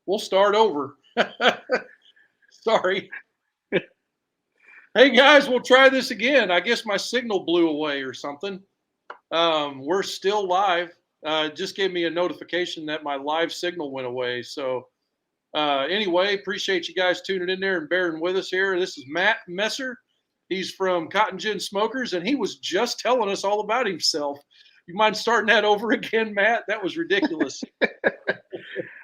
We'll start over. Sorry. Hey guys, we'll try this again. I guess my signal blew away or something. We're still live. It just gave me a notification that my live signal went away. So anyway, appreciate you guys tuning in there and bearing with us here. This is Matt Messer. He's from Cotton Gin Smokers, and he was just telling us all about himself. You mind starting that over again, Matt? That was ridiculous.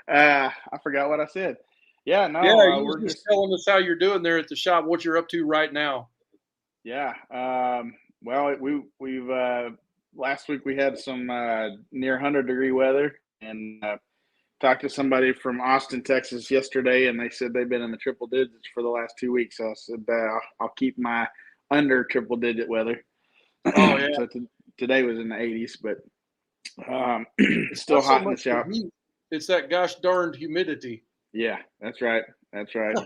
I forgot what I said. Yeah, Yeah, no, you was we're just just telling us how you're doing there at the shop, what you're up to right now. yeah. Well, we've last week we had some near 100-degree weather, and talked to somebody from Austin, Texas yesterday, and they said they've been in the triple digits for the last 2 weeks. So I said I'll keep my under triple digit weather. Oh yeah, So today was in the 80s, but it's it's still not so hot in the much the shop. heat; it's that gosh darned humidity. Yeah, that's right. That's right.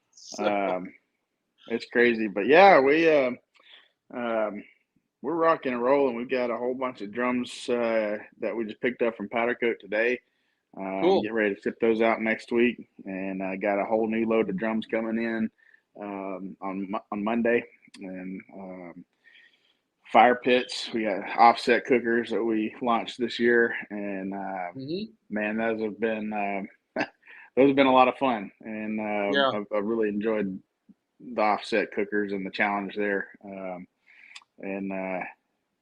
So, Um, it's crazy, but yeah, um, we're rocking and rolling. We've got a whole bunch of drums that we just picked up from Powder Coat today. cool. Get ready to ship those out next week, and I got a whole new load of drums coming in on Monday, and fire pits. We got offset cookers that we launched this year, and Hmm. man, those have been a lot of fun, and Yeah. I've really enjoyed the offset cookers and the challenge there. And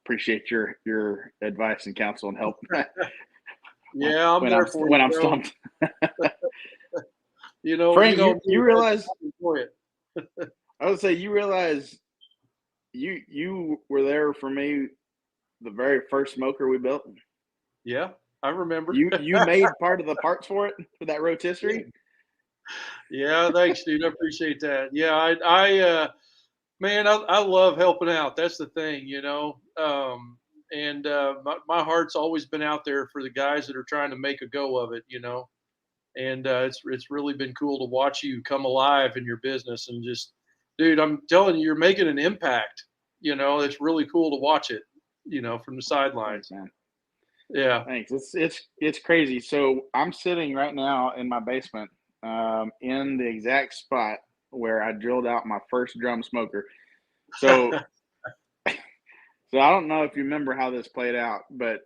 appreciate your advice and counsel and help Yeah, I'm there for you, when I'm bro. stumped. You Frank, know you me, you man. realize I enjoy it. I would say you realize you were there for me the very first smoker we built. Yeah, I remember. You made part of the parts for it for that rotisserie. Yeah, thanks, dude. I appreciate that. Yeah, man, I love helping out. That's the thing, and my heart's always been out there for the guys that are trying to make a go of it. And it's really been cool to watch you come alive in your business and just, dude, I'm telling you, you're making an impact. It's really cool to watch it. From the Thanks, sidelines. man. Yeah. Thanks. It's crazy. So I'm sitting right now in my basement, in the exact spot where I drilled out my first drum smoker. So so I don't know if you remember how this played out, but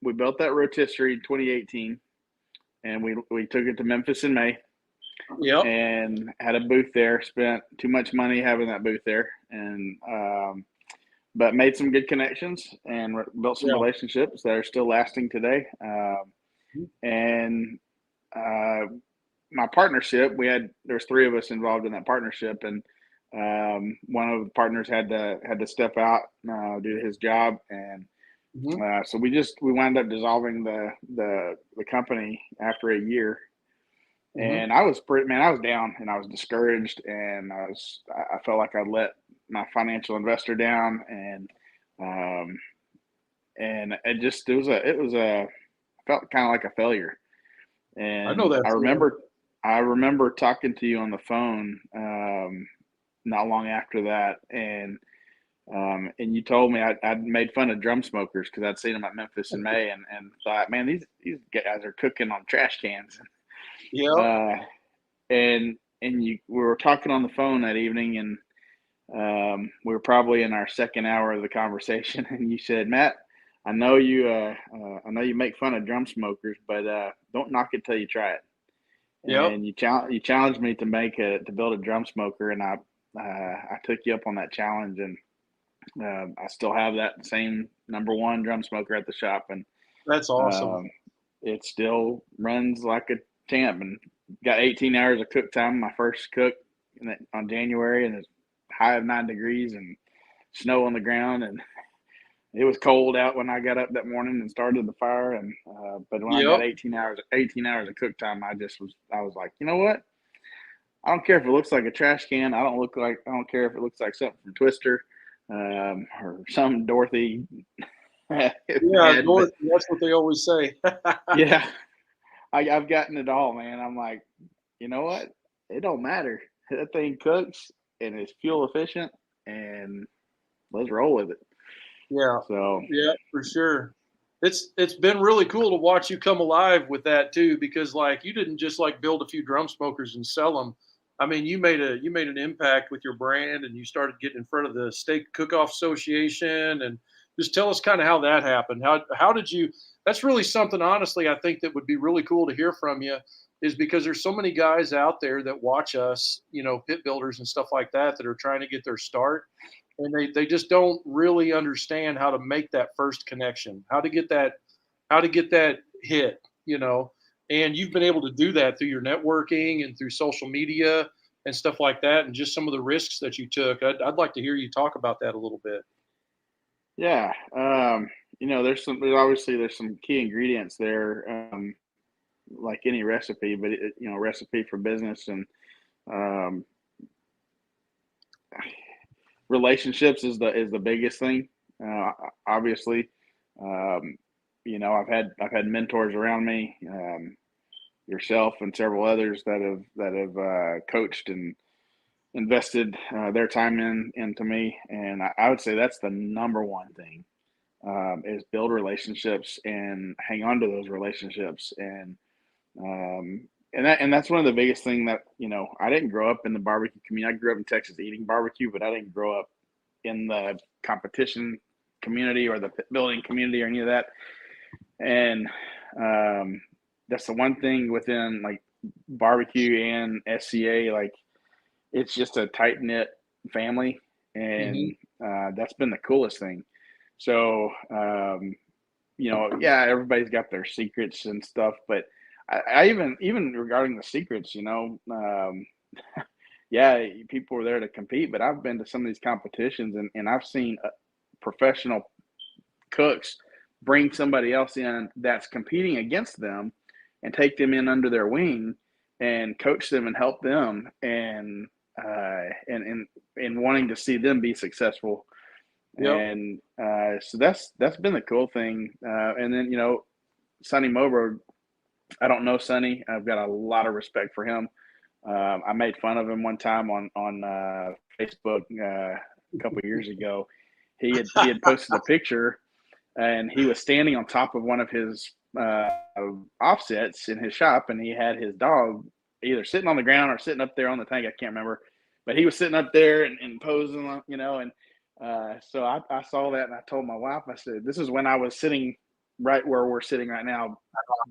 we built that rotisserie in 2018, and we took it to Memphis in May, Yep. and had a booth there. Spent too much money having that booth there, and but made some good connections and built some Yeah. relationships that are still lasting today. Mhm. And uh, my partnership, there's three of us involved in that partnership, and one of the partners had to step out due to his job, and Mhm. so we wound up dissolving the company after a year. Mhm. And I was I was down and I was discouraged, and I felt like I let my financial investor down, um, and it was a I felt kind of like a failure. I know And that I feeling. remember talking to you on the phone not long after that, and you told me I'd made fun of drum smokers because I'd seen them at Memphis in May, and thought, man, these guys are cooking on trash cans. Yep. Uh, and we were talking on the phone that evening, and we were probably in our second hour of the conversation, and you said, Matt, I know you make fun of drum smokers, but don't knock it till you try it. Yep. And you challenged me to build a drum smoker, and I took you up on that challenge, and I still have that same number one drum smoker at the shop, and That's awesome. um, it still runs like a champ. And got 18 hours of cook time. My first cook on January, and it's high of 9 degrees and snow on the ground, and it was cold out when I got up that morning and started the fire. And but when I got Yep. 18 hours of cook time, I was like, you know what? I don't care if it looks like a trash can. I don't care if it looks like something from Twister, or some Dorothy Yeah, ad. But Dorothy, that's what they always say. yeah, I've gotten it all, man. I'm like, you know what? It don't matter. That thing cooks and it's fuel efficient, and let's roll with it. Yeah. So Yeah, for sure. it's been really cool to watch you come alive with that too, because like you didn't just like build a few drum smokers and sell them. I mean, you made an impact with your brand, and you started getting in front of the Steak Cook-Off Association, and just tell us kind of how that happened. How did you? That's really something, honestly. I think that would be really cool to hear from you, is because there's so many guys out there that watch us, pit builders and stuff like that, that are trying to get their start, and they just don't really understand how to make that first connection, how to get that hit. And you've been able to do that through your networking and through social media and stuff like that, and just some of the risks that you took. I'd like to hear you talk about that a little bit. Yeah. There's some key ingredients there, like any recipe, but recipe for business, and um, relationships is the biggest thing. Obviously, um, I've had mentors around me, yourself and several others that have coached and invested their time into me, and I would say that's the number one thing, is build relationships and hang on to those relationships, and that's one of the biggest thing that I didn't grow up in the barbecue community. I grew up in Texas eating barbecue, but I didn't grow up in the competition community or the pit building community or any of that. And that's the one thing within like barbecue and SCA, like it's just a tight knit family, Hmm. and that's been the coolest thing. So yeah, everybody's got their secrets and stuff, but I even regarding the secrets, yeah, people were there to compete, but I've been to some of these competitions, and I've seen professional cooks bring somebody else in that's competing against them and take them in under their wing and coach them and help them, and wanting to see them be successful. Yep. And so that's been the cool thing. And then Sonny Moberg, I don't know Sonny. I've got a lot of respect for him. I made fun of him one time on Facebook a couple of years ago. He had posted a picture, and he was standing on top of one of his offsets in his shop, and he had his dog either sitting on the ground or sitting up there on the tank. I can't remember, but he was sitting up there and posing, and so I saw that, and I told my wife, I said, this is when I was sitting right where we're sitting right now,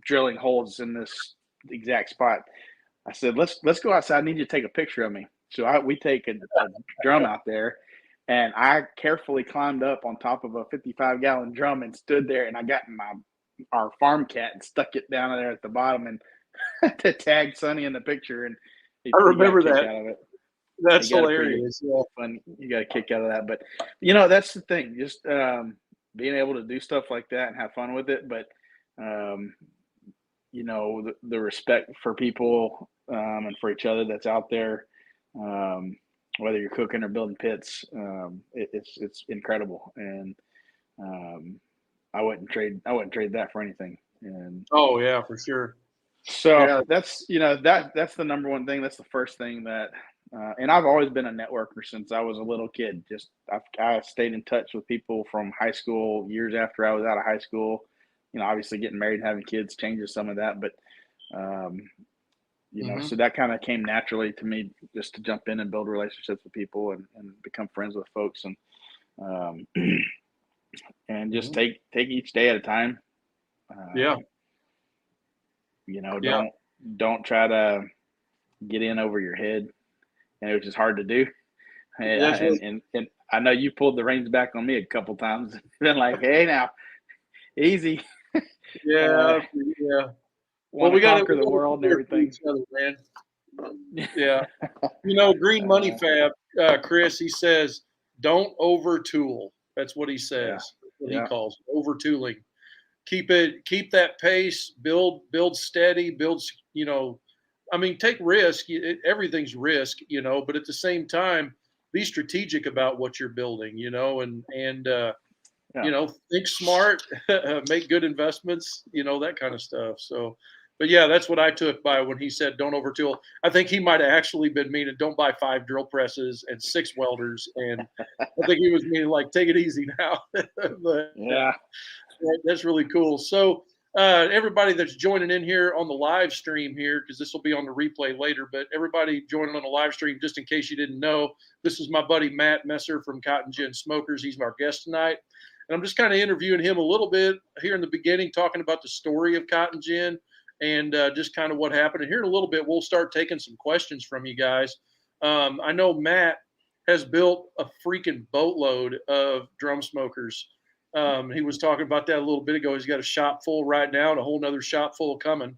drilling holes in this exact spot. I said, let's go outside. I need you to take a picture of me. So we take a drum out there, and I carefully climbed up on top of a 55-gallon drum and stood there, and I got our farm cat and stuck it down there at the bottom and to tag Sonny in the picture, and I he got a remember kick that. out of it. He That's got a pretty hilarious. Yeah. fun. You got a kick out of that, but that's the thing. Just being able to do stuff like that and have fun with it, but um, the respect for people, and for each other that's out there, whether you're cooking or building pits, it's incredible, and um, I wouldn't trade that for anything. And Oh yeah, for sure. so Yeah. that's the number one thing. That's the first thing that, and I've always been a networker since I was a little kid. Just I stayed in touch with people from high school, years after I was out of high school. Obviously getting married and having kids changes some of that, but um, Hmm. so that kind of came naturally to me, just to jump in and build relationships with people, and become friends with folks, um, and just Hmm. take each day at a time. Yeah. Um, Yeah. don't try to get in over your head, and it was just hard to do. That's right. And I know you pulled the reins back on me a couple times. Been like, hey, now, easy. uh, Yeah. Yeah. Well, Want to we conquer the gotta be world and there for everything. each other, man. Yeah. Green Money uh, Fab, Chris, he says, don't over tool. That's what he yeah, says. That's what he yeah, calls it, over tooling. Keep that pace, build steady, I mean, take risk. Everything's risk, but at the same time, be strategic about what you're building, yeah. think smart, make good investments, that kind of stuff. So, but yeah, that's what I took by when he said don't overtool. I think he might have actually been meaning don't buy 5 drill presses and 6 welders, and I think he was meaning like take it easy now. but Yeah. That's really cool. So, everybody that's joining in here on the live stream here, because this will be on the replay later, but everybody joining on the live stream, just in case you didn't know, this is my buddy Matt Messer from Cotton Gin Smokers. He's our guest tonight. And I'm just kind of interviewing him a little bit here in the beginning, talking about the story of Cotton Gin and just kind of what happened. And here in a little bit, we'll start taking some questions from you guys. I know Matt has built a freaking boatload of drum smokers. He was talking about that a little bit ago. He's got a shop full right now and a whole nother shop full coming.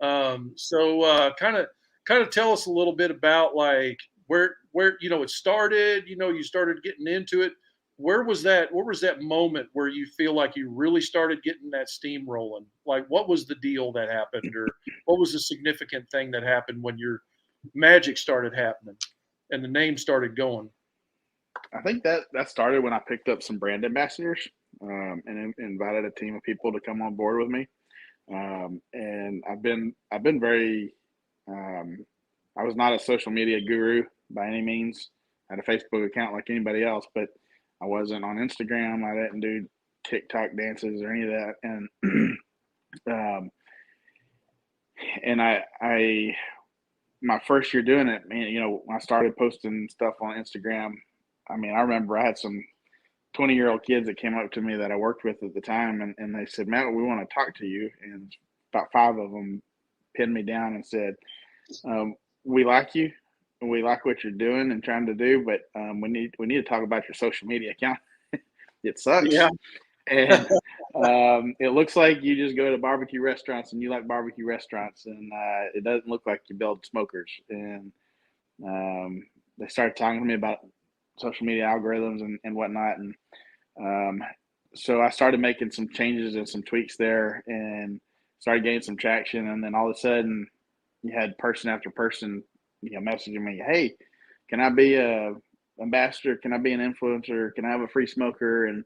So kind of tell us a little bit about like where it started. You started getting into it. Where was that moment where you feel like you really started getting that steam rolling? Like, what was the deal that happened, or what was the significant thing that happened when your magic started happening and the name started going? I think that started when I picked up some brand ambassadors and invited a team of people to come on board with me. And I've been very. I was not a social media guru by any means. I had a Facebook account like anybody else, but I wasn't on Instagram. I didn't do TikTok dances or any of that. And I my first year doing it, man, when I started posting stuff on Instagram, I mean, I remember I had some 20-year-old kids that came up to me that I worked with at the time, and they said, Matt, we want to talk to you. And about 5 of them pinned me down and said, we like you. We like what you're doing and trying to do, but we need to talk about your social media account. It sucks. Yeah. And it looks like you just go to barbecue restaurants and you like barbecue restaurants, and it doesn't look like you build smokers. And they started talking to me about social media algorithms and whatnot. And so I started making some changes and some tweaks there and started getting some traction. And then all of a sudden you had person after person, messaging me, hey, can I be a ambassador? Can I be an influencer? Can I have a free smoker? And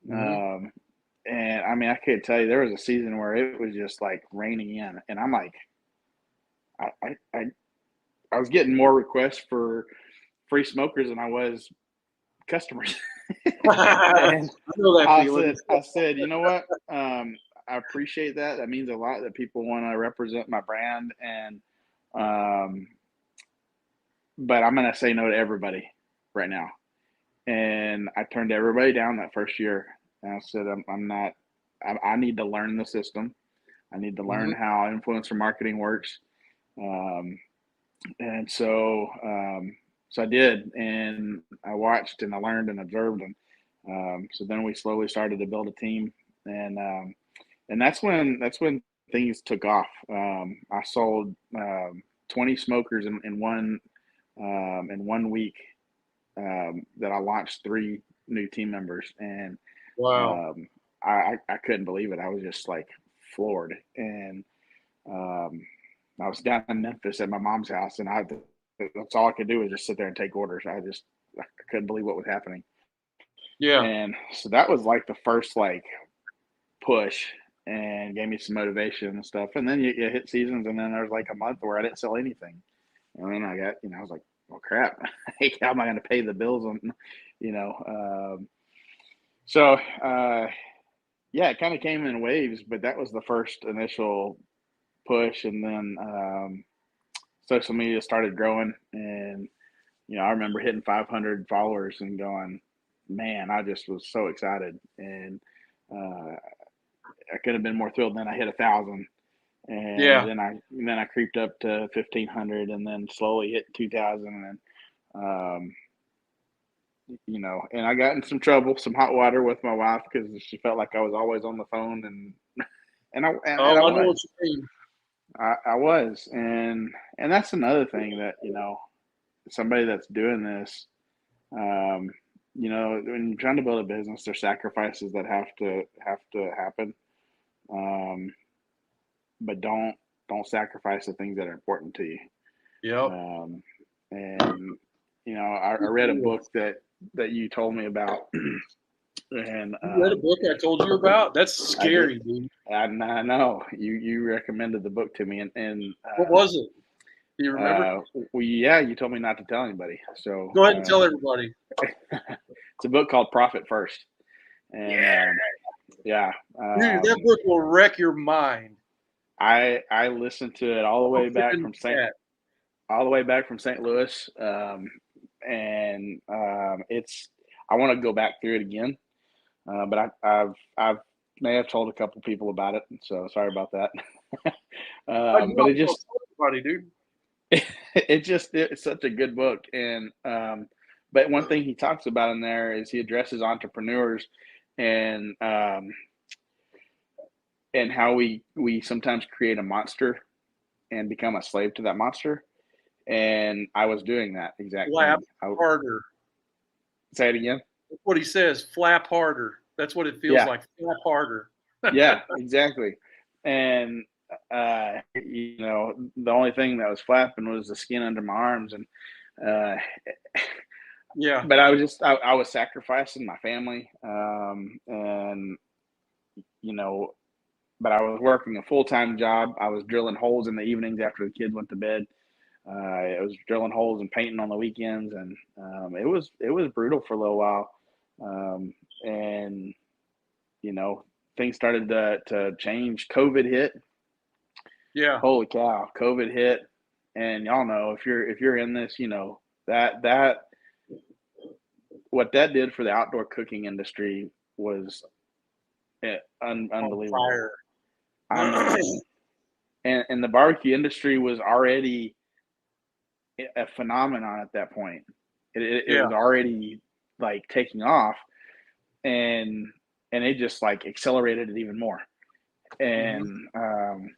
and I mean, I could tell you there was a season where it was just like raining in, and I'm like, I was getting more requests for free smokers than I was customers. And I said, you know what? I appreciate that. That means a lot that people want to represent my brand, and but I'm going to say no to everybody right now. And I turned everybody down that first year. And I said, I'm not, I need to learn the system. I need to learn how influencer marketing works. And so I did, and I watched and I learned and observed. And so then we slowly started to build a team. And that's when things took off. I sold 20 smokers in one week that I launched 3 new team members, and Wow. I couldn't believe it. I was just like floored. And I was down in Memphis at my mom's house, and that's all I could do was just sit there and take orders. I couldn't believe what was happening. Yeah. And so that was like the first like push, and gave me some motivation and stuff. And then you hit seasons, and then there was like a month where I didn't sell anything. And then I got, I was like, well, crap, how am I going to pay the bills on, so yeah, it kind of came in waves, but that was the first initial push. And then social media started growing, and, I remember hitting 500 followers and going, man, I just was so excited. And I could have been more thrilled. Then I hit 1,000. And then I creeped up to 1,500, and then slowly hit 2,000, and and I got in some trouble, some hot water with my wife, because she felt like I was always on the phone, and I know what you mean. I was, and that's another thing that somebody that's doing this, when you're trying to build a business, there's sacrifices that have to happen. But don't sacrifice the things that are important to you. Yep. And I read a book that you told me about. And you read a book I told you about? That's scary, dude. I know you recommended the book to me, and what was it? Do you remember? Well, yeah, you told me not to tell anybody. So go ahead and tell everybody. It's a book called Profit First. And Yeah. Dude, that book will wreck your mind. I listened to it all the I'll way put it back in from the chat. St. Louis, and it's I want to go back through it again, but I've may have told a couple people about it, so sorry about that. I do But it almost just everybody, dude. it's such a good book, and but one thing he talks about in there is he addresses entrepreneurs and and how we sometimes create a monster and become a slave to that monster. And I was doing that exact Flap thing. harder. Say it again. That's what he says. Flap harder. That's what it feels Yeah, like. Flap harder. yeah, exactly. And the only thing that was flapping was the skin under my arms, and uh, Yeah. but I was sacrificing my family, and you know, but I was working a full-time job. I was drilling holes in the evenings after the kids went to bed. I was drilling holes and painting on the weekends, and it was brutal for a little while. And things started to change. COVID hit. Yeah. Holy cow, COVID hit, and y'all know if you're in this, that what that did for the outdoor cooking industry was On unbelievable. fire. I mean, and the barbecue industry was already a phenomenon at that point. It Yeah. was already like taking off, and it just like accelerated it even more. Hmm. And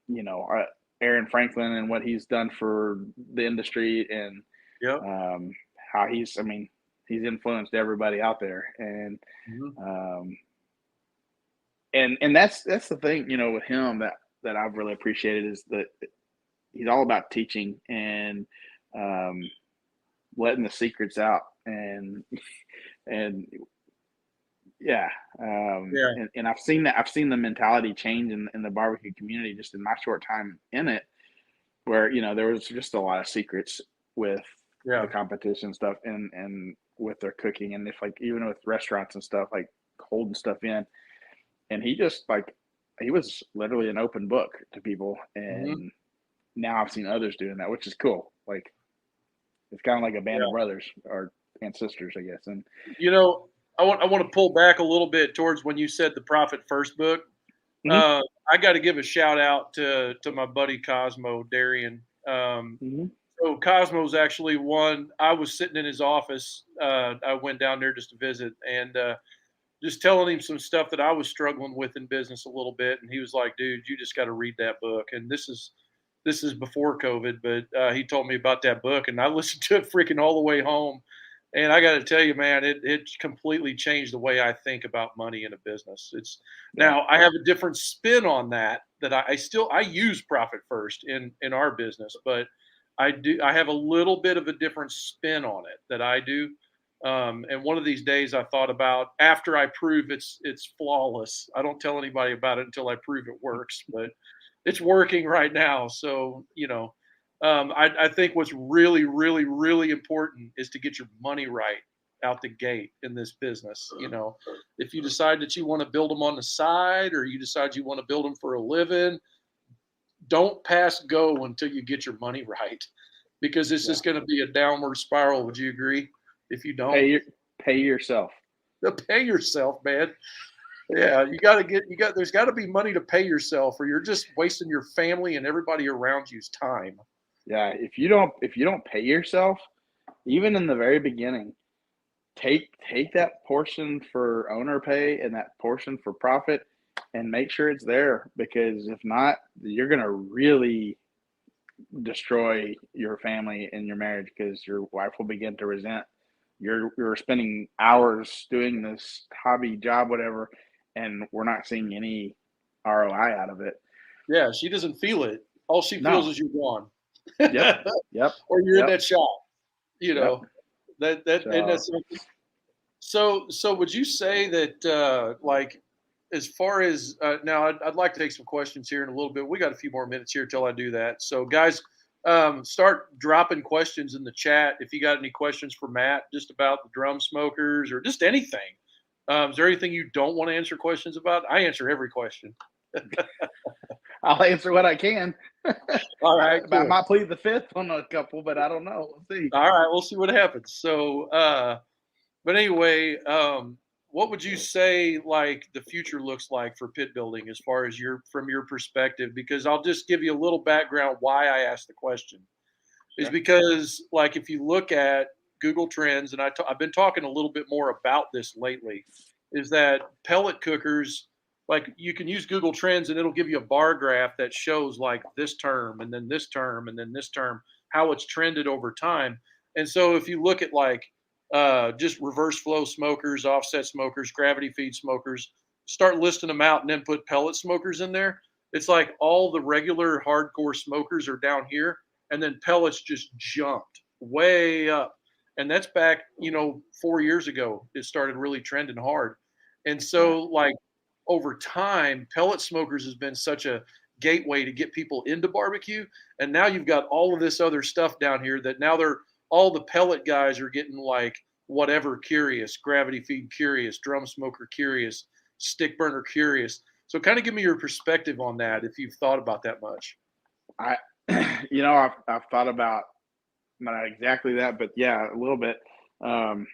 you know, Aaron Franklin and what he's done for the industry, and Yep. how I mean, he's influenced everybody out there, and Hmm. um, and that's the thing, with him that I've really appreciated is that he's all about teaching and um, letting the secrets out, and yeah, Yeah. and I've seen the mentality change in the barbecue community just in my short time in it, where there was just a lot of secrets with the Yeah. competition stuff, and with their cooking, and if like even with restaurants and stuff, like holding stuff in, and he was literally an open book to people, Hmm. and now I've seen others doing that, which is cool. Like it's kind of like a band of Yeah. brothers or and sisters, I guess. And You know, I want to pull back a little bit towards when you said the Profit First book. hmm Uh, I got to give a shout out to my buddy Cosmo Darian. hmm So Cosmo's actually one. I was sitting in his office. I went down there just to visit and just telling him some stuff that I was struggling with in business a little bit. And he was like, "Dude, you just got to read that book." And this is before COVID, but he told me about that book, and I listened to it freaking all the way home. And I got to tell you, man, it completely changed the way I think about money in a business. It's yeah, now I have a different spin on that. That I use profit first in our business, but I have a little bit of a different spin on it that I do. And one of these days, I thought about after I prove it's flawless. I don't tell anybody about it until I prove it works, but it's working right now. So I think what's really, really, really important is to get your money right out the gate in this business. If you decide that you want to build them on the side, or you decide you want to build them for a living, don't pass go until you get your money right, because it's yeah. just going to be a downward spiral. Would you agree? If you don't, Pay your pay yourself. pay yourself, man. Yeah, you got to get you got. There's got to be money to pay yourself, or you're just wasting your family and everybody around you's time. Yeah, if you don't pay yourself, even in the very beginning, take that portion for owner pay and that portion for profit, and make sure it's there, because if not, you're gonna really destroy your family and your marriage, because your wife will begin to resent you're spending hours doing this hobby job, whatever, and we're not seeing any ROI out of it. Yeah, she doesn't feel it. All she feels No. is you're gone, Yep. Yep. or you're in Yep. that shop. You Yep. know that and So that's so. Would you say that like as far as now, I'd like to take some questions here in a little bit. We got a few more minutes here till I do that. So guys, start dropping questions in the chat if you got any questions for Matt, just about the drum smokers or just anything. Is there anything you don't want to answer questions about? I answer every question. I'll answer what I can. All right, I cool. might plead the fifth on a couple, but I don't know. We'll see. All right, we'll see what happens. So, but anyway, what would you say like the future looks like for pit building as far as from your perspective? Because I'll just give you a little background why I asked the question. Is Sure. because like if you look at Google Trends, and I've been talking a little bit more about this lately, is that pellet cookers, like you can use Google Trends and it'll give you a bar graph that shows like this term and then this term and then this term, how it's trended over time. And so if you look at like just reverse flow smokers, offset smokers, gravity feed smokers, start listing them out and then put pellet smokers in there. It's like all the regular hardcore smokers are down here, and then pellets just jumped way up. And that's back, 4 years ago. It started really trending hard. And Yeah. so, like, over time, pellet smokers has been such a gateway to get people into barbecue. And now you've got all of this other stuff down here that now all the pellet guys are getting like whatever curious, gravity feed curious, drum smoker curious, stick burner curious. So kind of give me your perspective on that if you've thought about that much. I, I've thought about not exactly that, but yeah, a little bit. Um,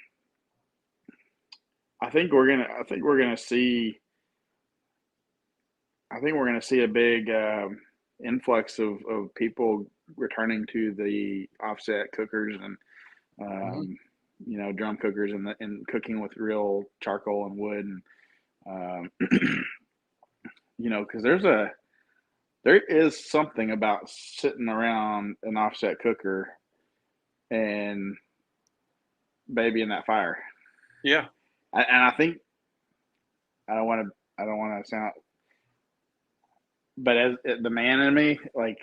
I think we're gonna. I think we're gonna see. I think we're gonna see a big influx of people returning to the offset cookers and Mm-hmm. drum cookers and cooking with real charcoal and wood and because there is something about sitting around an offset cooker and babying that fire. Yeah. And I think I don't want to sound, but as the man in me, like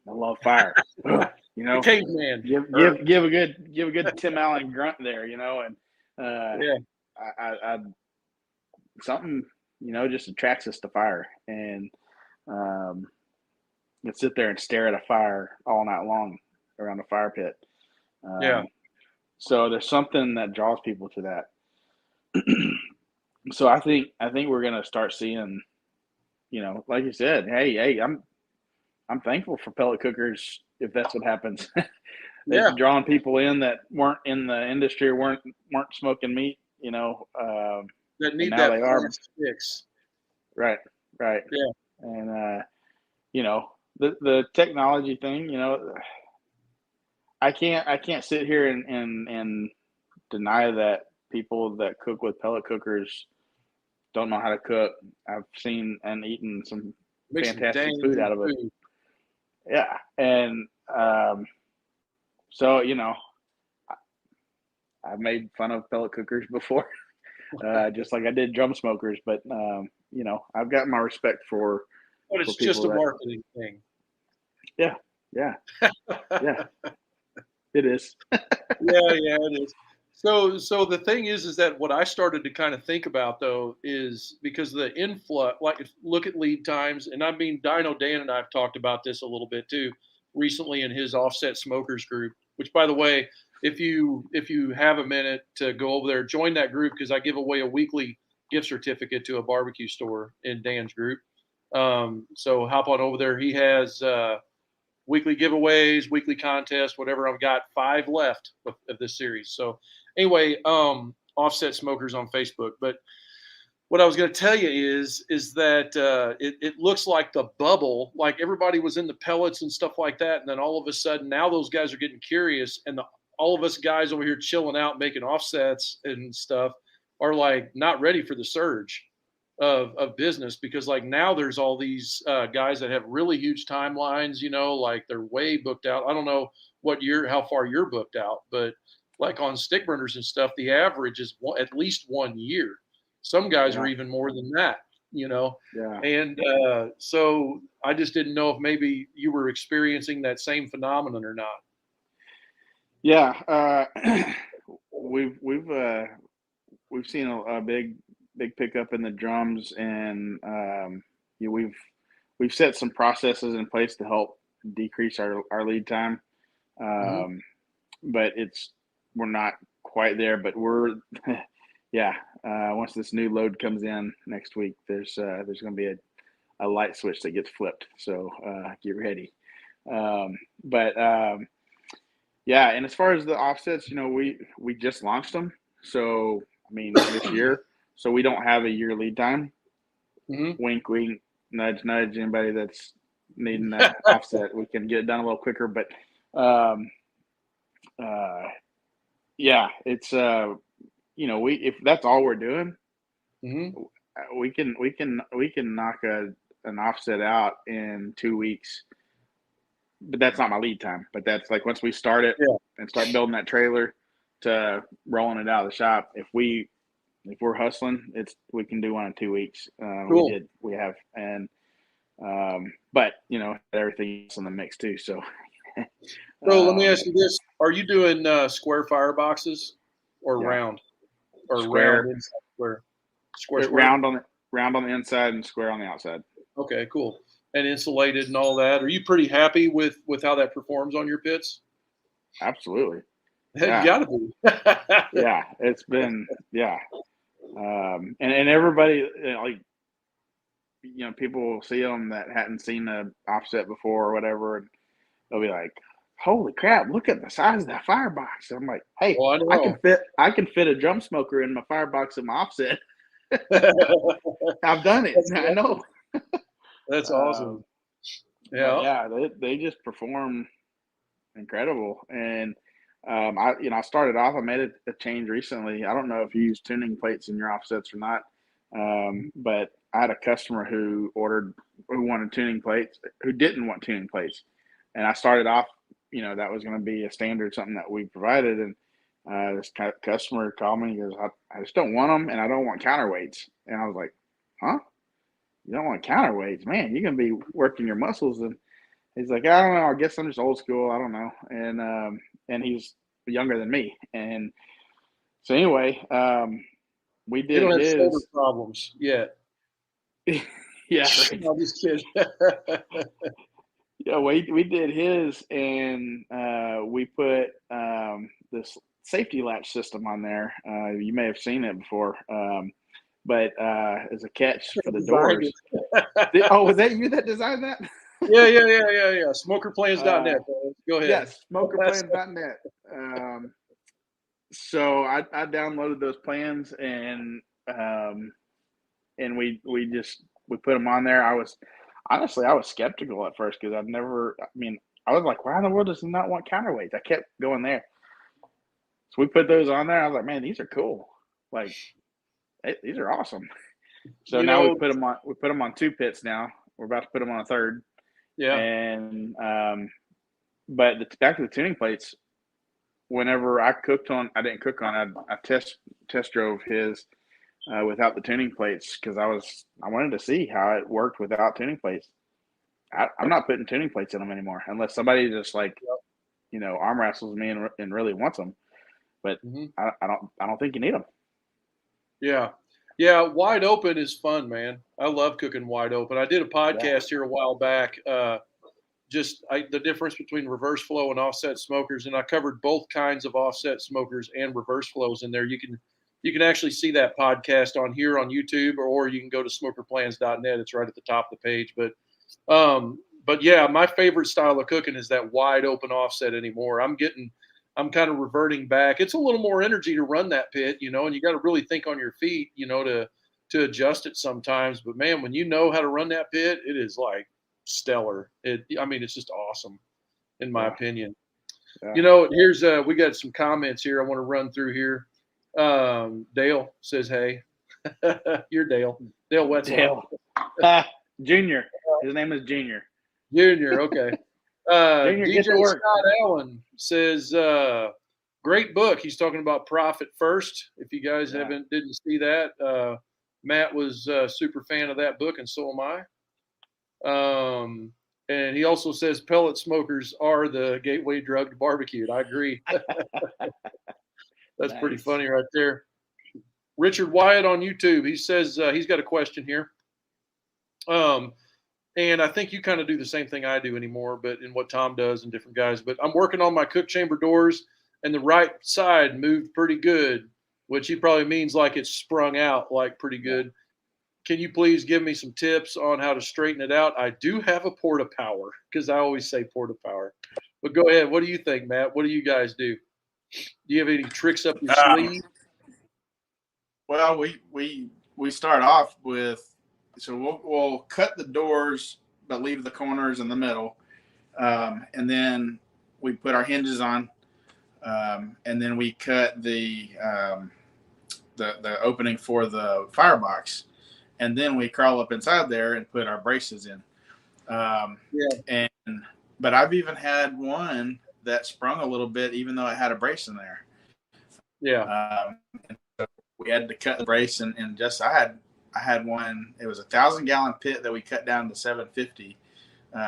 I love fire. Ugh, The caveman. Or, give a good Tim Allen grunt there, and yeah. I something just attracts us to fire, and um, you sit there and stare at a fire all night long around a fire pit. Yeah. So there's something that draws people to that. So I think we're gonna start seeing, like you said, hey, I'm thankful for pellet cookers if that's what happens. It's Yeah. drawing people in that weren't in the industry or weren't smoking meat, That and need now they that are. flat sticks. Right, right, Yeah. and the technology thing, I can't sit here and deny that people that cook with pellet cookers don't know how to cook. I've seen and eaten some Make some fantastic dang food good out of it. food. Yeah, and so I've made fun of pellet cookers before, just like I did drum smokers. But I've got my respect But for it's just people a that. marketing thing. Yeah, yeah, yeah. It is. Yeah, yeah, it is. So the thing is that what I started to kind of think about though is because the influx, like look at lead times, and I mean Dino Dan and I've talked about this a little bit too recently in his offset smokers group. Which, by the way, if you have a minute to go over there, join that group because I give away a weekly gift certificate to a barbecue store in Dan's group. So hop on over there. He has weekly giveaways, weekly contests, whatever. I've got 5 left of this series. So anyway, offset smokers on Facebook. But what I was going to tell you is that it looks like the bubble, like everybody was in the pellets and stuff like that, and then all of a sudden now those guys are getting curious, and all of us guys over here chilling out making offsets and stuff are like not ready for the surge of business because like now there's all these guys that have really huge timelines, like they're way booked out. I don't know how far you're booked out, but like on stick burners and stuff, the average is at least 1 year. Some guys are Yeah, even more than that, you know. yeah, And so I just didn't know if maybe you were experiencing that same phenomenon or not. yeah. We've seen a big pickup in the drums, and we've set some processes in place to help decrease our lead time. Hmm. Um, but we're not quite there, but we're yeah, once this new load comes in next week, there's going to be a light switch that gets flipped. So get ready. But yeah, and as far as the offsets, we just launched them. So I mean, this year, so we don't have a year lead time. Mm-hmm. Wink, wink, nudge, nudge. Anybody that's needing that offset, we can get it done a little quicker. But yeah, it's we if that's all we're doing, Mm-hmm. we can knock an offset out in 2 weeks. But that's not my lead time. But that's like once we start it and start building that trailer to rolling it out of the shop. If we're hustling, we can do one in 2 weeks. Cool. We have, and but everything else in the mix too. So, So let me ask you this: are you doing square fireboxes or round, or square, round inside square? Square. round on the inside and square on the outside. Okay, cool. And insulated and all that. Are you pretty happy with how that performs on your pits? Absolutely. You Yeah. gotta be. Yeah, it's been and everybody people will see them that hadn't seen the offset before or whatever, and they'll be like, "Holy crap! Look at the size of that firebox." I'm like, "Hey, Well, I know. I can fit a drum smoker in my firebox and my offset. I've done it. I know." That's awesome. Yeah, they just perform incredible. And I started off. I made a change recently. I don't know if you use tuning plates in your offsets or not, but I had a customer who wanted tuning plates, who didn't want tuning plates, and I started off. That was going to be a standard, something that we provided, and this customer called me. He goes, I just don't want them, and I don't want counterweights. And I was like, huh? You don't want counterweights, man? You're going to be working your muscles. And he's like, I don't know. I guess I'm just old school. I don't know. And he's younger than me. And so anyway, we You did don't have shoulder his. problems yet. Yeah, right. No, I'm just kidding. Yeah, we did his, and we put this safety latch system on there. You may have seen it before, but as a catch for the doors. Was that you that designed that? Yeah. Smokerplans.net. Go ahead. Yes, smokerplans.net. So I downloaded those plans, and we put them on there. I was skeptical at first because I was like, why in the world does he not want counterweights? I kept going there. So we put those on there. I was like, man, these are cool. Like, these are awesome. So now we put them on 2 pits now. We're about to put them on a 3rd. Yeah. And but back to the tuning plates. Whenever I didn't cook on. I test drove his without the tuning plates because I wanted to see how it worked without tuning plates. I'm not putting tuning plates in them anymore unless somebody just arm wrestles me and really wants them. But I don't think you need them. Yeah, wide open is fun, man. I love cooking wide open. I did a podcast here a while back, the difference between reverse flow and offset smokers, and I covered both kinds of offset smokers and reverse flows in there. You can actually see that podcast on here on YouTube, or you can go to smokerplans.net. It's right at the top of the page. But yeah, my favorite style of cooking is that wide open offset anymore. I'm kind of reverting back. It's a little more energy to run that pit, and you got to really think on your feet, to adjust it sometimes. But man, when you know how to run that pit, it is like stellar. It's just awesome, in my opinion. Yeah. Here's we got some comments here I want to run through here. Dale says, "Hey, you're Dale Wetzel. Junior. His name is Junior. Junior, okay." Junior, DJ get to work. Scott Allen says, "Great book." He's talking about Profit First. If you guys didn't see that, Matt was a super fan of that book, and so am I. And he also says pellet smokers are the gateway drug to barbecue. I agree. That's pretty funny right there. Richard Wyatt on YouTube. He says he's got a question here. And I think you kind of do the same thing I do anymore, but in what Tom does and different guys. But I'm working on my cook chamber doors, and the right side moved pretty good. which he probably means like it's sprung out like pretty Yeah. good. Can you please give me some tips on how to straighten it out? I do have a porta power because I always say porta power. But go ahead. What do you think, Matt? What do you guys do? Do you have any tricks up your Um, sleeve? well, we start off with, so we'll cut the doors but leave the corners in the middle, and then we put our hinges on, and then we cut the opening for the firebox, and then we crawl up inside there and put our braces in. Yeah. And but I've even had one that sprung a little bit, even though it had a brace in there. Yeah. And so we had to cut the brace, and just I had one. It was 1,000-gallon pit that we cut down to 750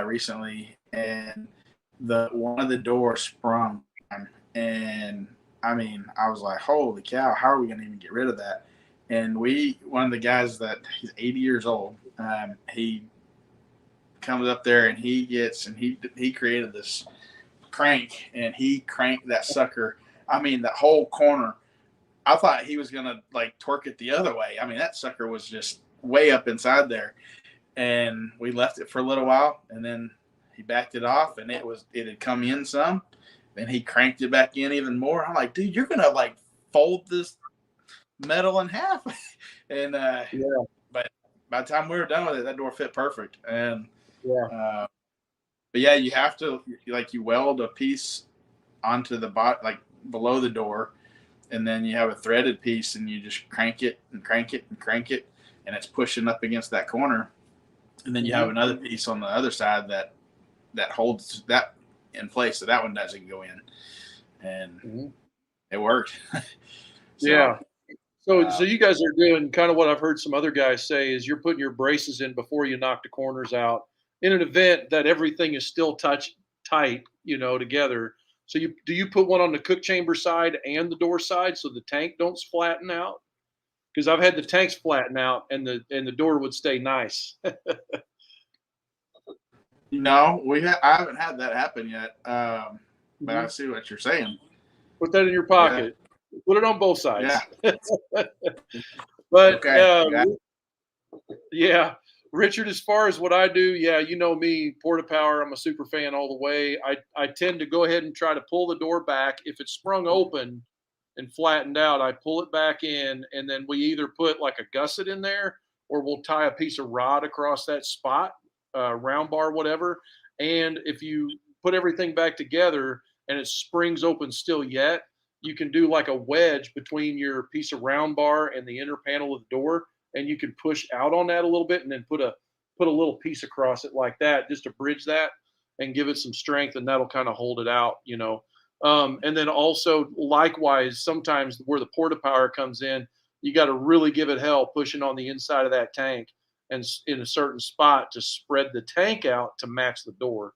recently, and the one of the doors sprung, and I mean, I was like, holy cow, how are we going to even get rid of that? And one of the guys that he's 80 years old, he comes up there and he created this crank, and he cranked that sucker. I mean, that whole corner. I thought he was going to like torque it the other way. I mean, that sucker was just way up inside there, and we left it for a little while, and then he backed it off, and it had come in some. Then he cranked it back in even more. I'm like, dude, you're gonna like fold this metal in half. And Yeah. but by the time we were done with it, that door fit perfect. And Yeah. but yeah, you have to, like, you weld a piece onto the bot, like below the door, and then you have a threaded piece, and you just crank it and crank it and crank it, and it's pushing up against that corner. And then you have another piece on the other side that holds that in place, so that one doesn't go in, and it worked. So, Yeah. So you guys are doing kind of what I've heard some other guys say is you're putting your braces in before you knock the corners out in an event that everything is still tight, together. So do you put one on the cook chamber side and the door side so the tank don't flatten out? Because I've had the tanks flatten out and the door would stay nice. no, I haven't had that happen yet, but I see what you're saying. Put that in your Yeah, pocket. Put it on both yeah, sides. But okay, yeah, yeah, Richard, as far as what I do, yeah, you know me, Porta Power, I'm a super fan all the way. I tend to go ahead and try to pull the door back. If it's sprung open and flattened out, I pull it back in, and then we either put like a gusset in there or we'll tie a piece of rod across that spot, round bar, whatever. And if you put everything back together and it springs open still yet, you can do like a wedge between your piece of round bar and the inner panel of the door, and you can push out on that a little bit and then put a little piece across it like that just to bridge that and give it some strength, and that'll kind of hold it out. And then also likewise, sometimes where the porta power comes in, you got to really give it hell pushing on the inside of that tank and in a certain spot to spread the tank out to match the door.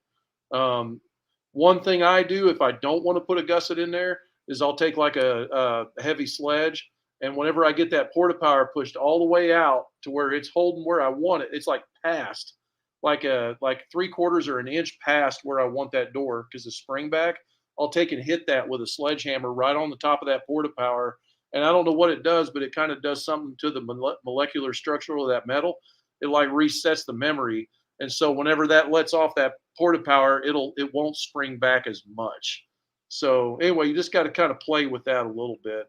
One thing I do if I don't want to put a gusset in there is I'll take like a heavy sledge, and whenever I get that porta power pushed all the way out to where it's holding where I want it, it's like past, like 3/4 or an inch past where I want that door because the spring back. I'll take and hit that with a sledgehammer right on the top of that porta power, and I don't know what it does, but it kind of does something to the molecular structure of that metal. It like resets the memory, and so whenever that lets off that porta power, it won't spring back as much. So anyway, you just got to kind of play with that a little bit.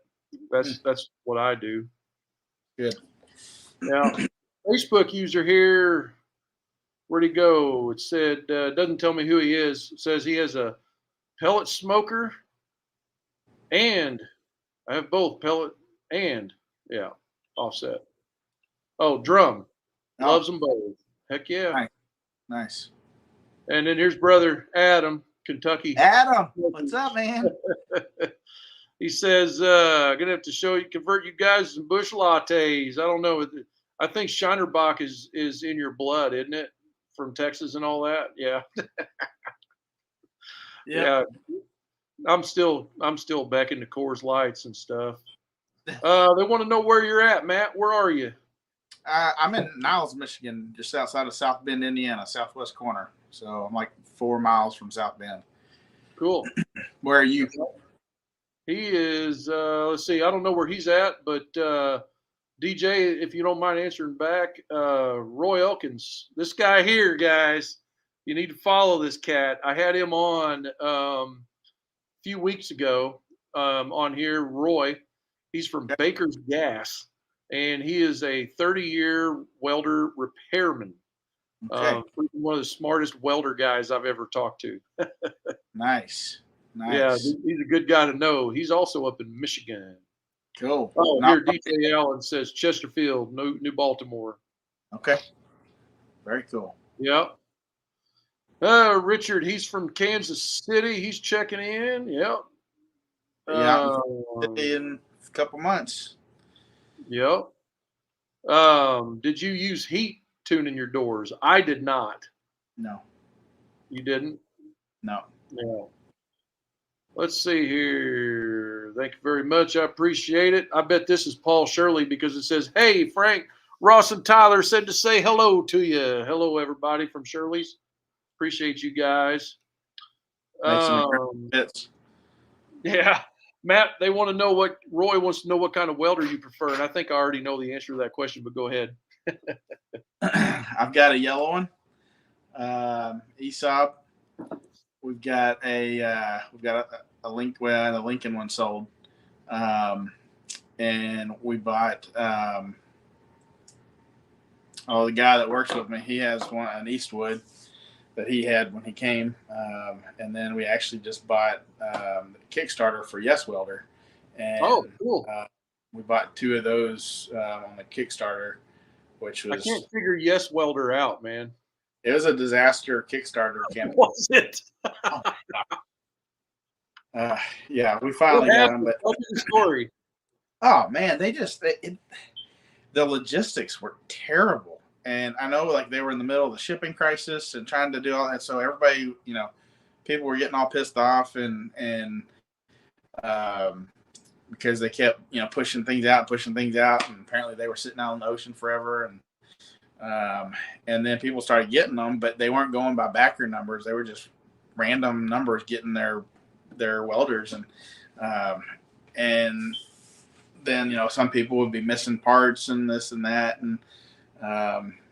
That's what I do. good. Now, Facebook user here, where'd he go? It said doesn't tell me who he is. It says he has a pellet smoker, and I have both pellet and yeah, offset. Oh, drum Oh, loves them both. Heck yeah. nice, nice. And then here's brother Adam, Kentucky. Adam, what's up, man? He says, gonna have to convert you guys to some bush lattes. I don't know. I think Shinerbach is in your blood, isn't it? From Texas and all that. Yeah. Yep. Yeah. I'm still back into Coors Lights and stuff. They want to know where you're at, Matt. Where are you? I'm in Niles, Michigan, just outside of South Bend, Indiana, southwest corner. So I'm like 4 miles from South Bend. Cool. Where are you? He is. Let's see. I don't know where he's at, but DJ, if you don't mind answering back, Roy Elkins, this guy here, guys, you need to follow this cat. I had him on a few weeks ago on here. Roy, he's from Baker's Gas, and he is a 30-year welder repairman. Okay. One of the smartest welder guys I've ever talked to. Nice. Yeah, Nice. he's a good guy to know. He's also up in Michigan. Cool. Oh, Not here DJ Allen says Chesterfield, New Baltimore. okay. Very cool. Yep. Richard, he's from Kansas City. He's checking in. Yep. Yeah, Um, in a couple months. yep. Did you use heat tuning your doors? I did not. No. You didn't? No. Yeah. Let's see here. Thank you very much. I appreciate it. I bet this is Paul Shirley because it says, "Hey, Frank, Ross, and Tyler said to say hello to you." Hello, everybody from Shirley's. Appreciate you guys. Makes some Um, hits. yeah, Matt, they want to know what Roy wants to know what kind of welder you prefer, and I think I already know the answer to that question. But go ahead. I've got a yellow one. ESOB. We've got a link. Well, the Lincoln one sold, and we bought. The guy that works with me, he has one an Eastwood that he had when he came, and then we actually just bought Kickstarter for Yes Welder, Oh, and cool. we bought 2 of those on the Kickstarter, which I can't was figure Yes Welder out, man. it was a disaster Kickstarter campaign. Was it? Yeah, we What finally got them, happened? but Tell me the story. oh man, the logistics were terrible. And I know like they were in the middle of the shipping crisis and trying to do all that. So everybody, people were getting all pissed off and because they kept, pushing things out. And apparently they were sitting out in the ocean forever. And then people started getting them, but they weren't going by backer numbers. They were just random numbers getting their welders. And then, some people would be missing parts and this and that. And,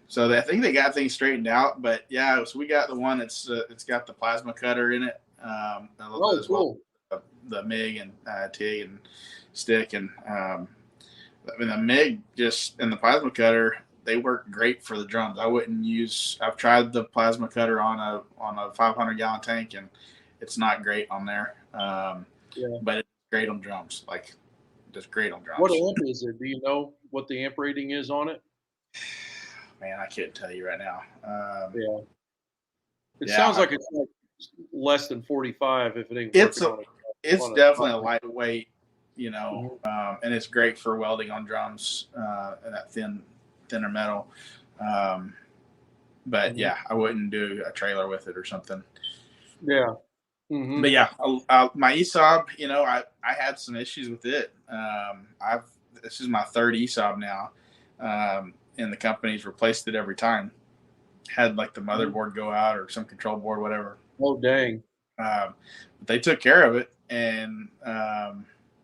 so I think they got things straightened out, but yeah, so we got the one it's got the plasma cutter in it, Oh, as well, cool. the MIG and TIG and stick, and the MIG just and the plasma cutter they work great for the drums. I've tried the plasma cutter on a 500-gallon tank, and it's not great on there, Yeah. but it's great on drums, like just great on What drums. amp is it? Do you know what the amp rating is on it? Man, I can't tell you right now. Yeah. It Yeah, sounds like it's like less than 45 if it ain't it's working it's on a definitely a top. lightweight, Mhm. and it's great for welding on drums and that thinner metal. But Mhm. yeah, I wouldn't do a trailer with it or something. Yeah. Hmm. But yeah, my ESOB, I had some issues with it. This is my 3rd ESOB now, and the company's replaced it every time. Had like the motherboard go out or some control board, whatever. Oh, dang. But they took care of it, and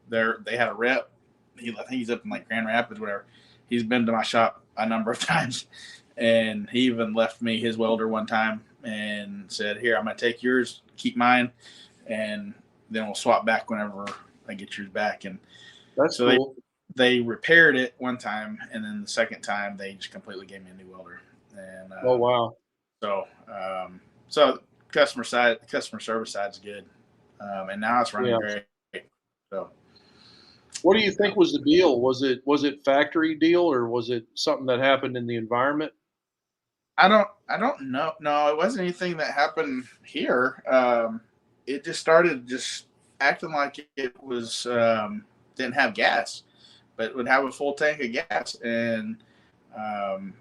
they had a rep. I think he's up in like Grand Rapids, whatever. He's been to my shop a number of times, and he even left me his welder one time and said, "Here, I'm gonna take yours, keep mine, and then we'll swap back whenever I get yours back." And That's so cool. they repaired it one time, and then the second time they just completely gave me a new welder. And Oh, wow. so customer service side's good, and now it's running Yeah. great. So What do you think was the deal? Was it factory deal or was it something that happened in the environment? I don't know. No, it wasn't anything that happened here. It just started just acting like it was didn't have gas, but it would have a full tank of gas, um,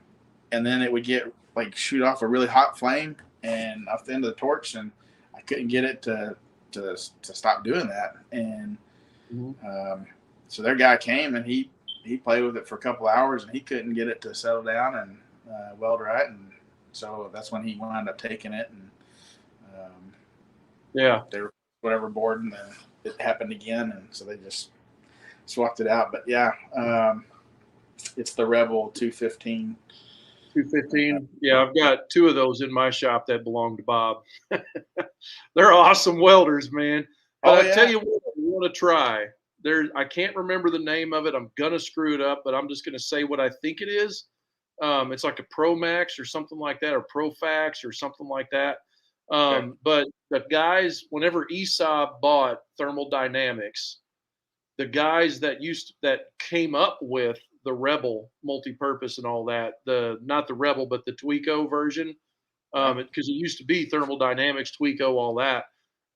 and then it would get like shoot off a really hot flame and off the end of the torch, and I couldn't get it to stop doing that. And Mhm. so their guy came and he played with it for a couple hours and he couldn't get it to settle down and weld right, and so that's when he wound up taking it, and Yeah. they replaced whatever board, and then it happened again, and so they just swapped it out. But yeah, it's the Rebel 215. 215. Yeah, I've got two of those in my shop that belong to Bob. They're awesome welders, man. But Oh I tell yeah, you what, I want to try. I can't remember the name of it. I'm gonna screw it up, but I'm just gonna say what I think it is. It's like a Pro Max or something like that, or Profax or something like that. okay. But the guys, whenever ESOP bought Thermal Dynamics, the guys that came up with the Rebel multi-purpose and all that, the not the Rebel but the Tweako version, Yeah. because it used to be thermodynamics, Tweako, all that.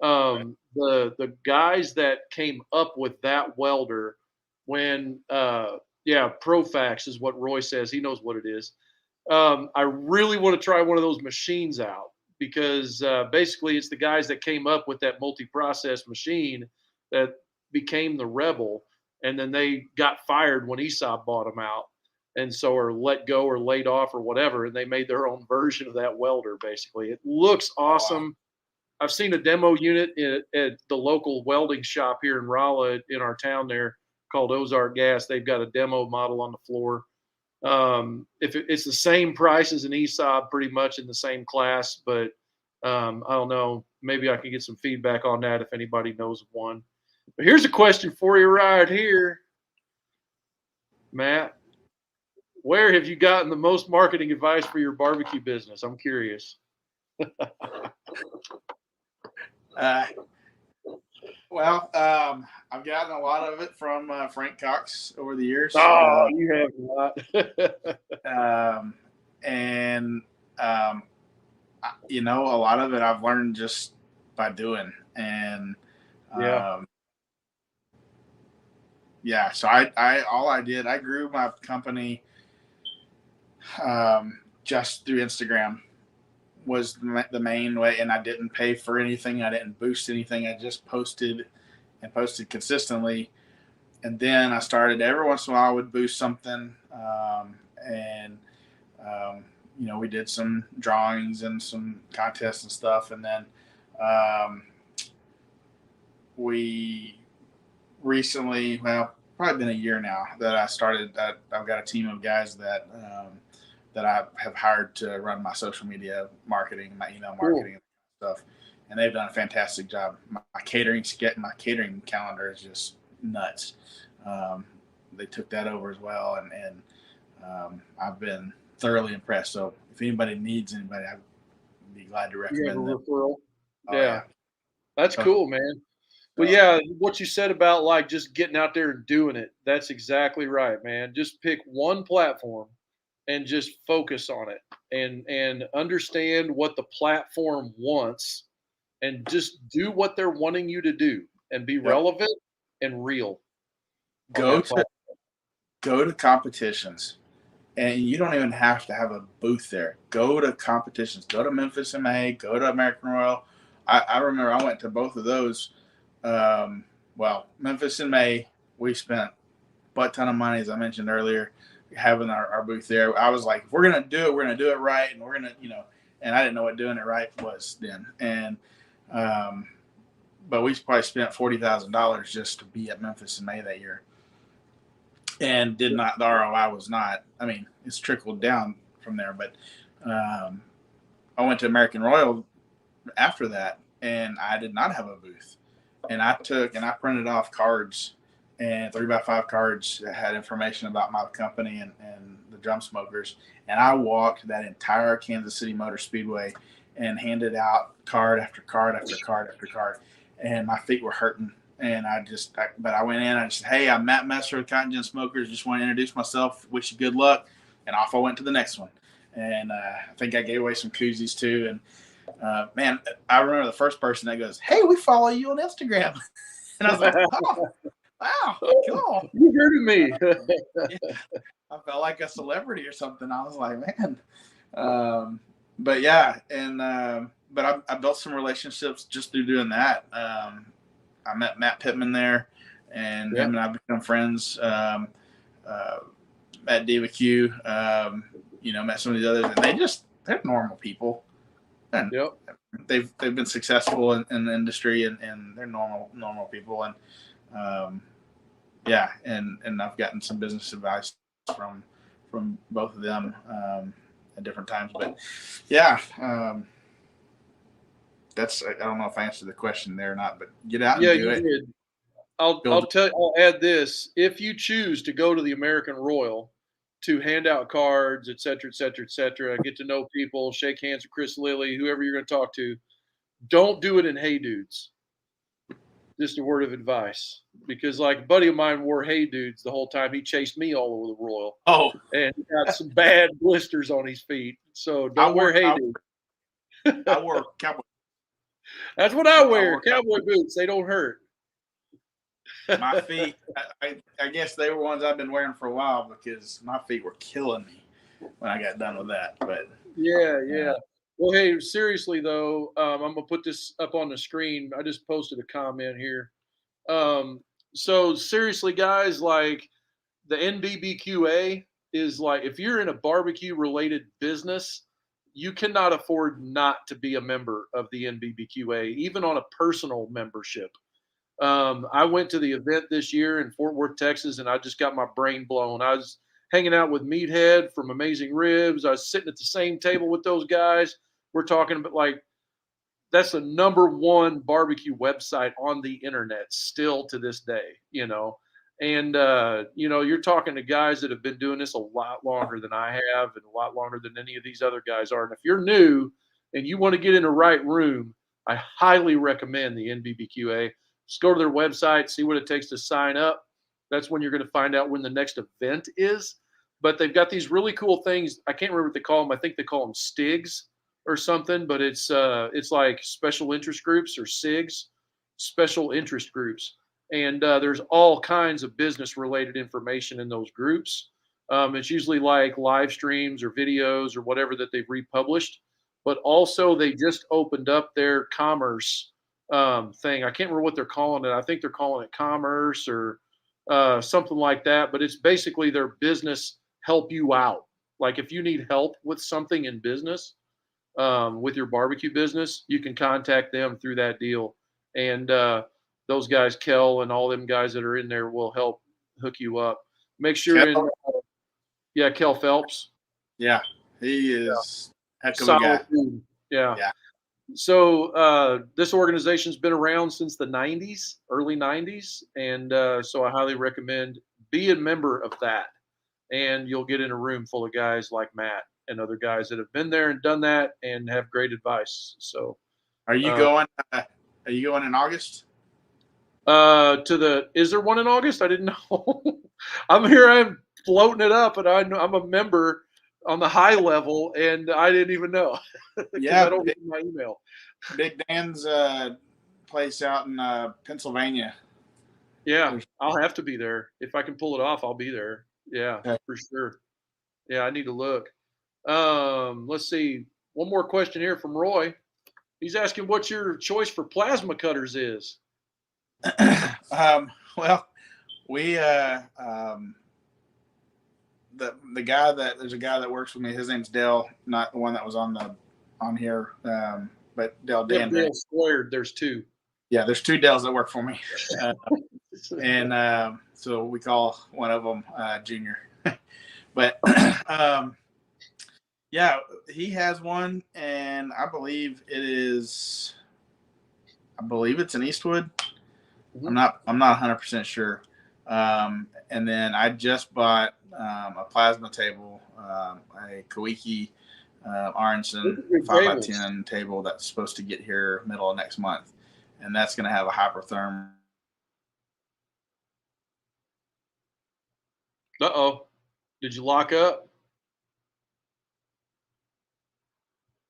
Right. The guys that came up with that welder, when yeah, Profax is what Roy says. He knows what it is. I really want to try one of those machines out because basically it's the guys that came up with that multi-process machine that became the Rebel, and then they got fired when ESOP bought them out, and so are let go or laid off or whatever, and they made their own version of that welder. Basically, it looks Oh, wow. awesome. I've seen a demo unit at the local welding shop here in Rolla in our town there called Ozark Gas. They've got a demo model on the floor. If it's the same price as an ESOP, pretty much in the same class, but I don't know. Maybe I can get some feedback on that if anybody knows of one. But here's a question for you right here, Matt. Where have you gotten the most marketing advice for your barbecue business? I'm curious. Uh, well, I've gotten a lot of it from Frank Cox over the years, Oh, you have a lot. and a lot of it I've learned just by doing, and Yeah. yeah. So I grew my company just through Instagram was the main way, and I didn't pay for anything. I didn't boost anything. I just posted and posted consistently, and then I started every once in a while I would boost something, and we did some drawings and some contests and stuff, and then we recently, well, probably been a year now that I started. I've got a team of guys that I have hired to run my social media marketing, my email marketing, and stuff, and they've done a fantastic job. My catering calendar is just nuts. They took that over as well, and I've been thoroughly impressed. So if anybody needs anybody, I'd be glad to recommend them. Referral. Oh Yeah. yeah, That's cool, man. Well, so, yeah, what you said about like just getting out there and doing it, that's exactly right, man. Just pick one platform and just focus on it and understand what the platform wants and just do what they're wanting you to do and be yep. relevant and real on Go that to platform. go to competitions, and you don't even have to have a booth there. Go to competitions. Go to Memphis MA. Go to American Royal. I remember I went to both of those. Well, Memphis in May, we spent a butt ton of money, as I mentioned earlier, having our booth there. I was like, if we're gonna do it, we're gonna do it right, and we're gonna, and I didn't know what doing it right was then. And but we probably spent $40,000 just to be at Memphis in May that year, and did not. The ROI was not. I mean, it's trickled down from there, but I went to American Royal after that, and I did not have a booth. And I printed off cards, and 3x5 cards that had information about my company and the drum smokers. And I walked that entire Kansas City Motor Speedway and handed out card after card after card after card. And my feet were hurting. And but I went in, I just said, hey, I'm Matt Messer with Cotton Gin Smokers. Just want to introduce myself, wish you good luck. And off I went to the next one. And I think I gave away some koozies too. And man, I remember the first person that goes, hey, we follow you on Instagram. And I was like, oh, wow, cool. You heard of me. Yeah, I felt like a celebrity or something. I was like, man. But yeah, and but I built some relationships just through doing that. I met Matt Pittman there, and him and I become friends. Met Diva Q, met some of the others, and they're normal people. And Yep. they've been successful in the industry, and they're normal people, and yeah, and I've gotten some business advice from both of them at different times. But yeah, that's, I don't know if I answered the question there or not, but get out and Yeah, do you it. did. I'll Build. I'll tell I'll add this. If you choose to go to the American Royal to hand out cards, et cetera, et cetera, et cetera, get to know people, shake hands with Chris Lilly, whoever you're going to talk to, don't do it in Hey Dudes. Just a word of advice, because like a buddy of mine wore Hey Dudes the whole time. He chased me all over the Royal, Oh, and he got some bad blisters on his feet. So I don't wear wore Hey I, Dudes. I wore cowboy. That's what I I wear. wore cowboy. Cowboy boots. They don't hurt. My feet. I guess they were ones I've been wearing for a while because my feet were killing me when I got done with that. But Yeah, yeah. uh, Well, hey, seriously though, I'm gonna put this up on the screen. I just posted a comment here. Um, so seriously, guys, like the NBBQA is like if you're in a barbecue related business, you cannot afford not to be a member of the NBBQA, even on a personal membership. I went to the event this year in Fort Worth, Texas, and I just got my brain blown. I was hanging out with Meathead from Amazing Ribs. I was sitting at the same table with those guys. We're talking about like that's the number one barbecue website on the internet still to this day, you know. And you're talking to guys that have been doing this a lot longer than I have, and a lot longer than any of these other guys are. And if you're new and you want to get in the right room, I highly recommend the NBBQA. Just go to their website, see what it takes to sign up. That's when you're going to find out when the next event is. But they've got these really cool things. I can't remember what they call them. I think they call them STIGs or something, but it's like special interest groups or SIGs, special interest groups, and there's all kinds of business related information in those groups. It's usually like live streams or videos or whatever that they've republished, but also they just opened up their commerce thing. I can't remember what they're calling it. I think they're calling it commerce or something like that. But it's basically their business help you out. Like if you need help with something in business, with your barbecue business, you can contact them through that deal. And those guys, Kel and all them guys that are in there, will help hook you up. Make sure in, Kel, yeah, Kel Phelps, yeah, he is heck of a guy. solid dude. Yeah. Yeah. So this organization's been around since the 90s, early 90s. And so I highly recommend be a member of that. And you'll get in a room full of guys like Matt and other guys that have been there and done that and have great advice. So, Are you uh, going? Are you going in August? is there one in August? I didn't know. I'm here. I'm floating it up, and I know I'm a member on the high level, and I didn't even know because I Yeah, don't get my email. Big Dan's place out in Pennsylvania. Yeah, There's, I'll have to be there if I can pull it off. I'll be there. Yeah, for sure. Yeah, I need to look. Let's see. One more question here from Roy. He's asking what your choice for plasma cutters is. well, we the guy that there's a guy that works with me. His name's Dale, not the one that was on here, but Dale You have Dandre. Dale squared. There's two. Yeah, there's two Dales that work for me, and so we call one of them Junior. But yeah, he has one, and I believe it's an Eastwood. Mm-hmm. I'm not 100% sure. And then I just bought a plasma table, a Kawiki Aronson 5x10 table that's supposed to get here middle of next month, and that's going to have a hypertherm. Uh-oh. Did you lock up?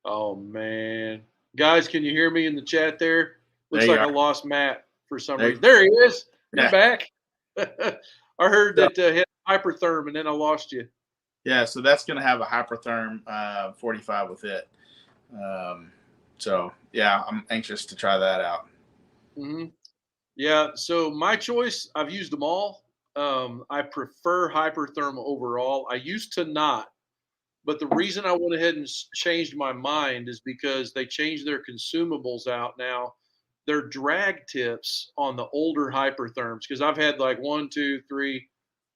Oh, man. Guys, can you hear me in the chat there? Looks There you like I are. lost Matt for some There, reason. There he is. You're yeah. back. I heard So, that he had hypertherm, and then I lost you. yeah, so that's going to have a hypertherm 45 with it. So, yeah, I'm anxious to try that out. Mm-hmm. Yeah, so my choice, I've used them all. I prefer hypertherm overall. I used to not, But the reason I went ahead and changed my mind is because they changed their consumables out now. Their drag tips on the older hypertherms, because I've had like one, two, three,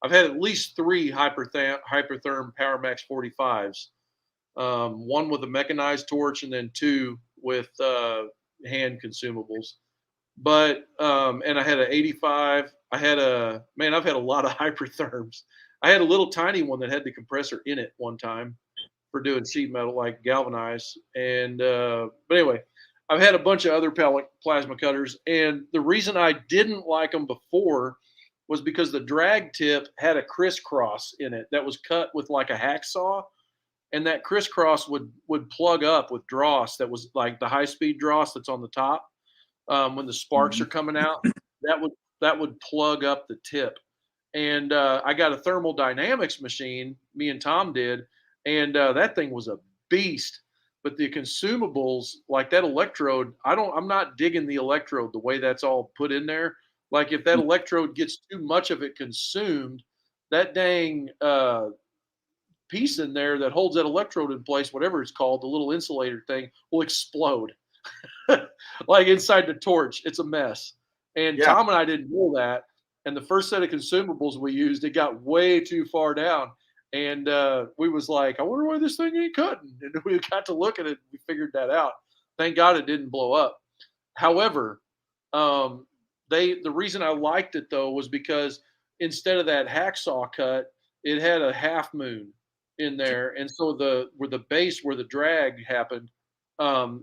I've had at least three hypertherm PowerMax 45s. One with a mechanized torch, and then two with hand consumables. But and I had an 85. I've had a lot of hypertherms. I had a little tiny one that had the compressor in it one time for doing sheet metal, like galvanized. And but anyway, I've had a bunch of other plasma cutters, and the reason I didn't like them before was because the drag tip had a crisscross in it that was cut with like a hacksaw, and that crisscross would plug up with dross that was like the high speed dross that's on the top. When the sparks are coming out, that would plug up the tip. And I got a thermodynamics machine, me and Tom did, and that thing was a beast. But the consumables, like that electrode, I'm not digging the electrode the way that's all put in there. Like if that electrode gets too much of it consumed, that dang piece in there that holds that electrode in place, whatever it's called, the little insulator thing, will explode. Like inside the torch, it's a mess. And Yeah. Tom and I didn't know that. And the first set of consumables we used, it got way too far down. And we was like, I wonder why this thing ain't cutting. And we got to look at it. We figured that out. Thank God it didn't blow up. However, the reason I liked it though was because instead of that hacksaw cut, it had a half moon in there, and so where the base where the drag happened,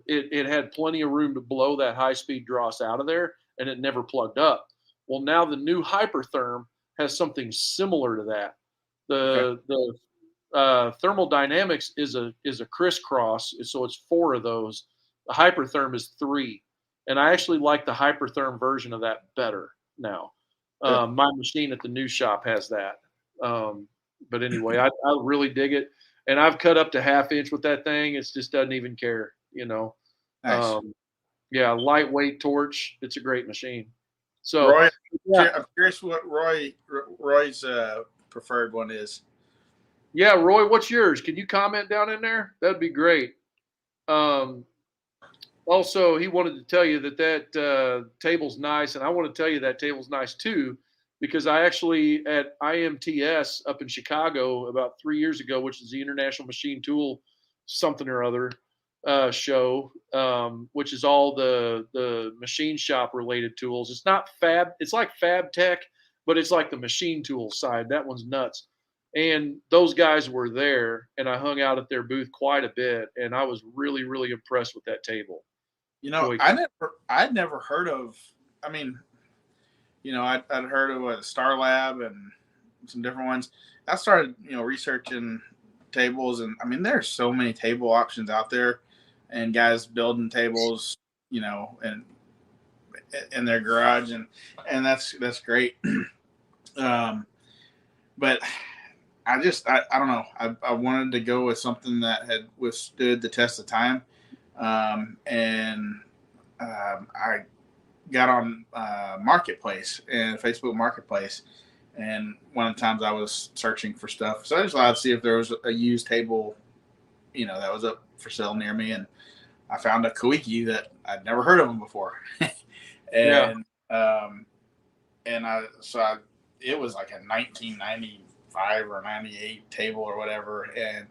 it had plenty of room to blow that high speed dross out of there, and it never plugged up. Well, now the new Hypertherm has something similar to that. The thermodynamics is a crisscross, so it's four of those. The Hypertherm is three, and I actually like the Hypertherm version of that better now. My machine at the new shop has that. But anyway, I really dig it, and I've cut up to ½ inch with that thing. It just doesn't even care, you know. Nice. Yeah, lightweight torch. It's a great machine. So, Roy, yeah. I'm curious what Roy's preferred one is. Yeah, Roy, what's yours? Can you comment down in there? That'd be great. Also, he wanted to tell you that table's nice, and I want to tell you that table's nice too, because I actually at IMTS up in Chicago about 3 years ago, which is the International Machine Tool something or other show, which is all the machine shop related tools. It's not fab, it's like Fab Tech, but it's like the machine tool side. That one's nuts. And those guys were there, and I hung out at their booth quite a bit, and I was really, really impressed with that table. You know, Boy, I'd never heard of. I mean, you know, I'd heard of Star Lab and some different ones. I started, researching tables, and I mean, there's so many table options out there, and guys building tables, and in their garage, and that's great. But I don't know. I wanted to go with something that had withstood the test of time, and I got on Marketplace and Facebook Marketplace, and one of the times I was searching for stuff, so I just wanted to see if there was a used table, that was up for sale near me, and I found a Koike that I'd never heard of them before, and it was like a 1995 or 98 table or whatever, and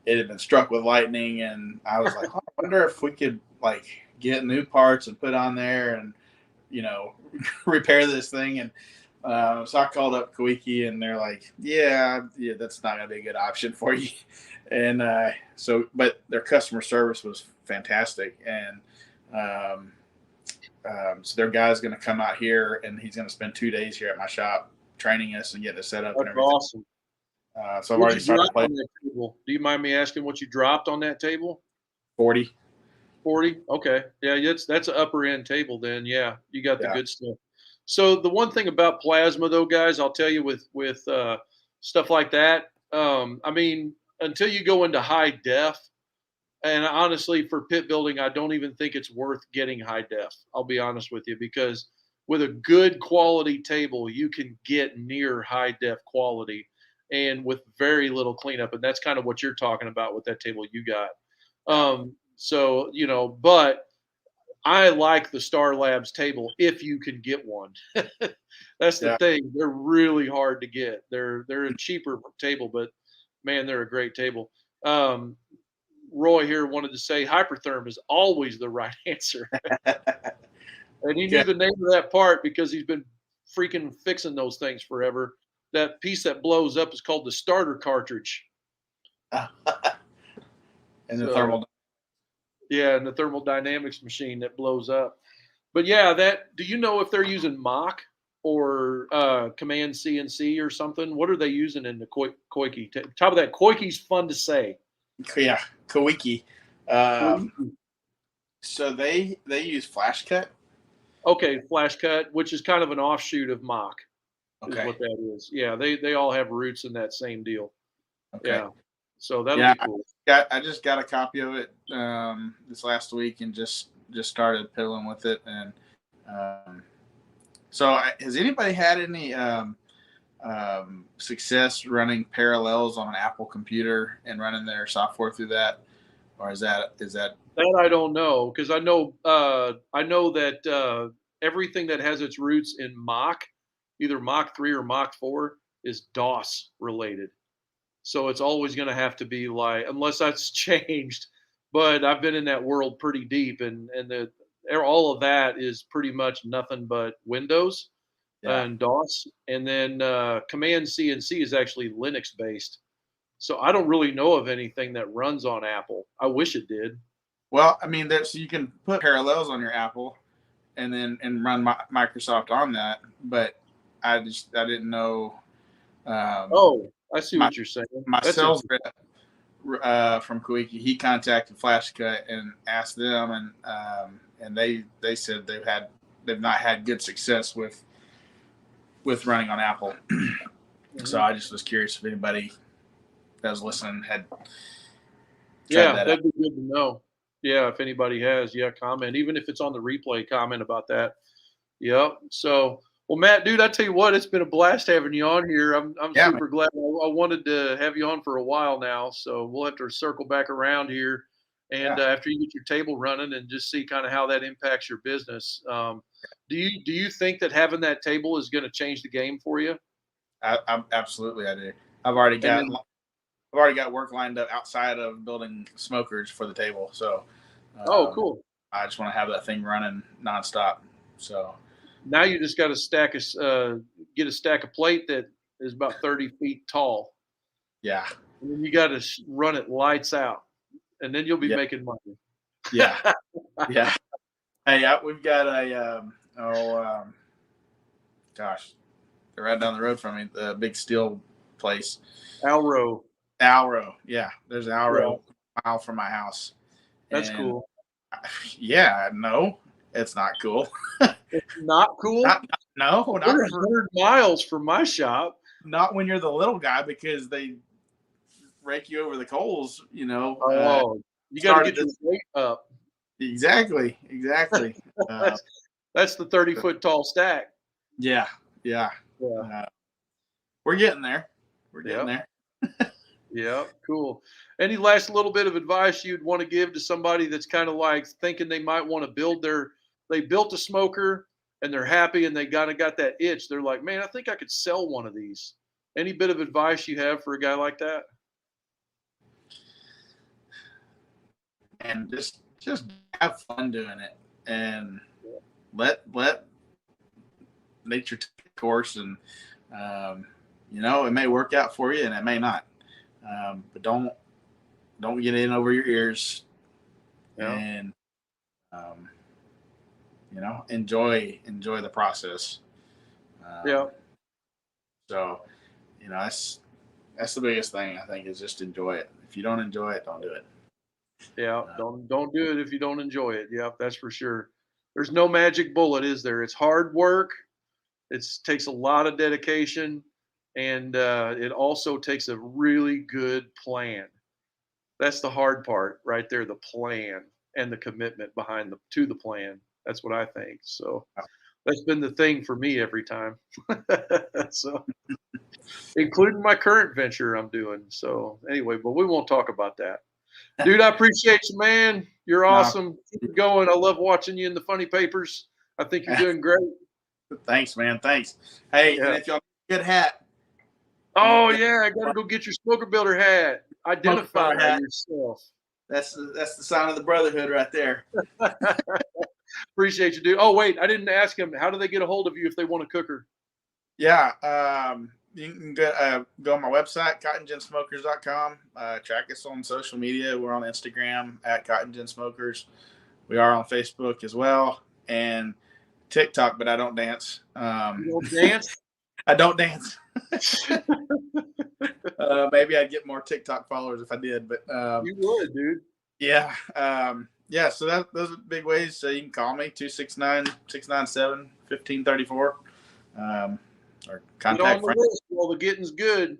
it had been struck with lightning, and I was like, I wonder if we could get new parts and put on there and repair this thing. And so I called up Koike, and they're like, yeah, that's not gonna be a good option for you. And but their customer service was fantastic, and so their guy's gonna come out here, and he's gonna spend 2 days here at my shop training us and getting us set up. That's and everything. awesome. So I've What already you started dropped on that table? Do you mind me asking what you dropped on that table? 40. 40? Okay. Yeah, that's an upper end table then. Yeah, you got the Yeah. good stuff. So the one thing about plasma though, guys, I'll tell you with stuff like that, I mean, until you go into high def, and honestly for pit building, I don't even think it's worth getting high def. I'll be honest with you, because with a good quality table, you can get near high def quality. and with very little cleanup. And that's kind of what you're talking about with that table you got. Yeah. So, but I like the Star Labs table if you can get one. That's the Yeah. thing. They're really hard to get. They're a cheaper table, but man, they're a great table. Um, Roy here wanted to say hypertherm is always the right answer. And he knew Okay. the name of that part because he's been freaking fixing those things forever. That piece that blows up is called the starter cartridge. And the So, thermal. yeah, and the thermodynamics machine that blows up. But yeah, do you know if they're using Mach or Command CNC or something? What are they using in the Koike? Top of that, Koike's fun to say. Yeah, Kawiki. So they use Flash Cut. Okay, Flash Cut, which is kind of an offshoot of Mach, is Okay. what that is. Yeah, they all have roots in that same deal. Okay. Yeah, so that'll Yeah, be cool. I just got a copy of it this last week and just started piddling with it. And so, has anybody had any success running Parallels on an Apple computer and running their software through that, or is that That I don't know because I know that everything that has its roots in Mach, either Mach 3 or Mach 4, is DOS related. So it's always going to have to be like, unless that's changed. But I've been in that world pretty deep, and all of that is pretty much nothing but Windows yeah? and DOS, and then Command CNC is actually Linux based. So I don't really know of anything that runs on Apple. I wish it did. Well, I mean, so you can put Parallels on your Apple and then run Microsoft on that, but I didn't know. Um, Oh, I see my what you're saying. my That's sales interesting. rep from Kuwait, he contacted Flash Cut and asked them, and they said they've not had good success with running on Apple. So I just was curious if anybody that was listening had tried Yeah, that out. that'd be good to know. Yeah, if anybody has, yeah, comment. Even if it's on the replay, comment about that. Yep. So, well, Matt, dude, I tell you what, it's been a blast having you on here. I'm Yeah, man. super glad. I wanted to have you on for a while now, so we'll have to circle back around here, and Yeah. after you get your table running, and just see kind of how that impacts your business. Do you think that having that table is going to change the game for you? I absolutely I do. I've already And got then, work lined up outside of building smokers for the table. So oh, um, cool. I just want to have that thing running nonstop. So Now you just got to get a stack of plate that is about 30 feet tall, yeah, and then you got to run it lights out, and then you'll be yeah, making money. yeah, yeah. Hey, we've got a gosh, they're right down the road from me. The big steel place, Alro, Alro. Yeah, there's an yeah, Alro a mile from my house, that's and cool. yeah, no, it's not cool. It's not cool. No, We're 100 miles from my shop. not when you're the little guy because they rake you over the coals. Oh, you got to Started get your this weight up. exactly. Uh, That's the 30-foot tall stack. yeah, yeah. Yeah, Uh, we're getting there. We're getting yeah, there. yeah. Cool. Any last little bit of advice you'd want to give to somebody that's kind of like thinking they might want to they built a smoker and they're happy and they kind of got that itch. They're like, man, I think I could sell one of these. Any bit of advice you have for a guy like that? And just have fun doing it and let nature take a course and it may work out for you and it may not. But don't get in over your ears Yeah. and um, enjoy the process. Yeah. So that's the biggest thing I think is just enjoy it. If you don't enjoy it, don't do it. Yeah. Don't do it if you don't enjoy it. Yeah, that's for sure. There's no magic bullet, is there? It's hard work. It takes a lot of dedication, and it also takes a really good plan. That's the hard part right there, the plan and the commitment behind the plan. That's what I think. So that's been the thing for me every time. So including my current venture I'm doing. So anyway, but we won't talk about that. Dude, I appreciate you, man. You're awesome. Keep it going. I love watching you in the funny papers. I think you're doing great. Thanks, man. Thanks. Hey, and if y'all need a good hat. Oh yeah, I gotta go get your smoker builder hat. Identify yourself. That's the sign of the brotherhood right there. Appreciate you, dude. Oh wait, I didn't ask him. How do they get a hold of you if they want a cooker? Yeah, you can go on my website, cottongensmokers.com. Track us on social media. We're on Instagram at cottongensmokers. We are on Facebook as well and TikTok, but I don't dance. You don't dance? I don't dance. Maybe I'd get more TikTok followers if I did, but you would, dude. Yeah. So those are big ways. So you can call me 269-697-1534. Or contact. Get on the list while the getting's good.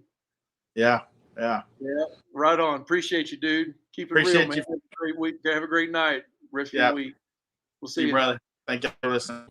Yeah. Right on. Appreciate you, dude. Keep it real, man. Have a great week. Have a great night. Rest of your week. We'll see you, brother. Thank you for listening.